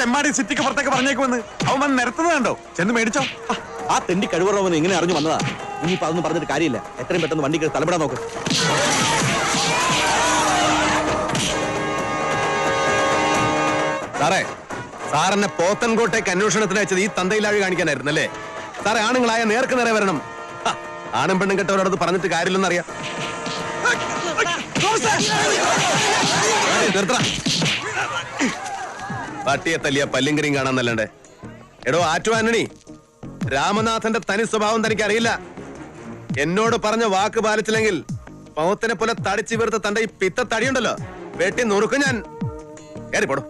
തെമ്മാടി സിറ്റിക്ക് പുറത്തേക്ക് പറഞ്ഞേക്കുമെന്ന് അവൻ വന്ന് നിരത്തുന്നുണ്ടോ? ചെന്ന് മേടിച്ചോ. ആ തെണ്ടി കഴിവുറവൻ ഇങ്ങനെ അറിഞ്ഞു വന്നതാ. ഇനിയിപ്പോ അതൊന്നും പറഞ്ഞിട്ട് കാര്യമില്ല. എത്രയും പെട്ടെന്ന് വണ്ടിക്ക് തലപ്പെടാൻ നോക്ക്. സാറേ, സാറിനെ പോത്തൻകോട്ടേക്ക് അന്വേഷണത്തിന് അയച്ചത് ഈ തന്തയിലാഴ് കാണിക്കാനായിരുന്നല്ലേ? സാറേ, ആണുങ്ങളായ നേർക്ക് നേരെ വരണം. ആണും പെണ്ണും കെട്ടവരോടത് പറഞ്ഞിട്ട് കാര്യമില്ലെന്നറിയാം. പട്ടിയെ തല്ലിയ പല്ലിങ്കറിയും കാണാന്നല്ലേ? എടോ ആറ്റു ആന്റണി, രാമനാഥന്റെ തനി സ്വഭാവം തനിക്ക് അറിയില്ല. എന്നോട് പറഞ്ഞ വാക്ക് പാലിച്ചില്ലെങ്കിൽ പൗത്തിനെ പോലെ തടിച്ചു വീർത്ത തന്റെ ഈ പിത്ത തടിയുണ്ടല്ലോ, വെട്ടി നുറുക്കും ഞാൻ. കയറിപ്പോടും.